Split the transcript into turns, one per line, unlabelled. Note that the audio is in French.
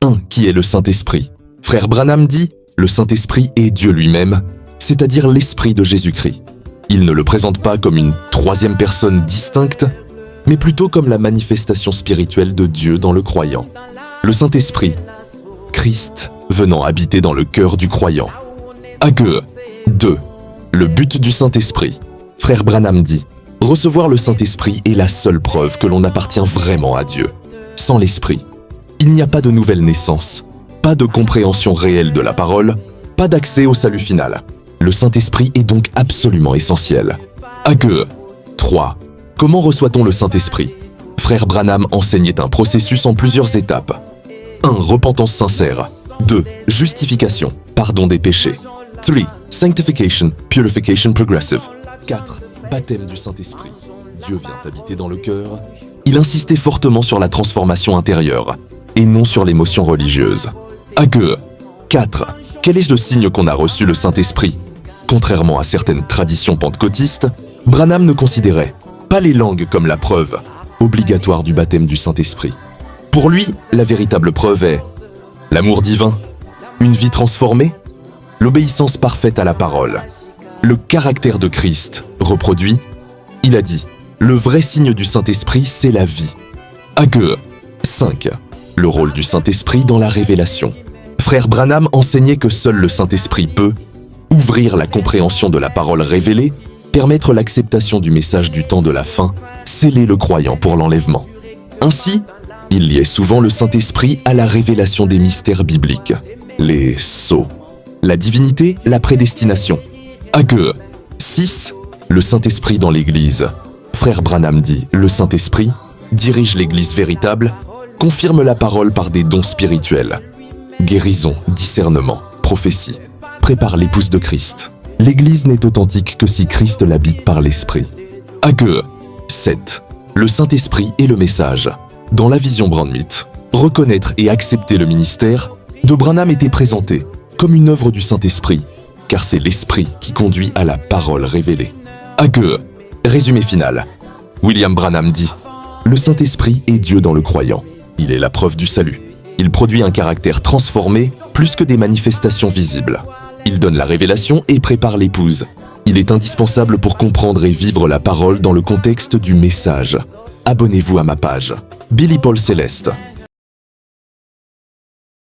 un qui est le Saint-Esprit. Frère Branham dit, le Saint-Esprit est Dieu lui-même, c'est-à-dire l'Esprit de Jésus-Christ. Il ne le présente pas comme une troisième personne distincte, mais plutôt comme la manifestation spirituelle de Dieu dans le croyant. Le Saint-Esprit, Christ venant habiter dans le cœur du croyant. Hagee 2. Le but du Saint-Esprit. Frère Branham dit, recevoir le Saint-Esprit est la seule preuve que l'on appartient vraiment à Dieu. Sans l'Esprit, il n'y a pas de nouvelle naissance, pas de compréhension réelle de la parole, pas d'accès au salut final. Le Saint-Esprit est donc absolument essentiel. Hagee 3. Comment reçoit-on le Saint-Esprit? Frère Branham enseignait un processus en plusieurs étapes. 1. Repentance sincère. 2. Justification, pardon des péchés. 3. Sanctification, purification progressive. 4. Baptême du Saint-Esprit. Dieu vient habiter dans le cœur. Il insistait fortement sur la transformation intérieure, et non sur l'émotion religieuse. Hagee 4. Quel est le signe qu'on a reçu le Saint-Esprit? Contrairement à certaines traditions pentecôtistes, Branham ne considérait pas les langues comme la preuve obligatoire du baptême du Saint-Esprit. Pour lui, la véritable preuve est l'amour divin, une vie transformée, l'obéissance parfaite à la parole, le caractère de Christ reproduit. Il a dit, le vrai signe du Saint-Esprit, c'est la vie. Hagee 5. Le rôle du Saint-Esprit dans la révélation. Frère Branham enseignait que seul le Saint-Esprit peut ouvrir la compréhension de la parole révélée, permettre l'acceptation du message du temps de la fin, sceller le croyant pour l'enlèvement. Ainsi, il liait souvent le Saint-Esprit à la révélation des mystères bibliques, les sceaux, la divinité, la prédestination. Hagee 6. Le Saint-Esprit dans l'Église. Frère Branham dit, le Saint-Esprit dirige l'Église véritable, confirme la parole par des dons spirituels. Guérison, discernement, prophétie, prépare l'épouse de Christ. L'Église n'est authentique que si Christ l'habite par l'Esprit. Hagee 7. Le Saint-Esprit et le message. Dans la vision Brandmith, reconnaître et accepter le ministère de Branham était présenté comme une œuvre du Saint-Esprit, car c'est l'Esprit qui conduit à la parole révélée. Hagee. Résumé final. William Branham dit, le Saint-Esprit est Dieu dans le croyant. Il est la preuve du salut. Il produit un caractère transformé plus que des manifestations visibles. Il donne la révélation et prépare l'épouse. Il est indispensable pour comprendre et vivre la parole dans le contexte du message. Abonnez-vous à ma page. Billy Paul Céleste.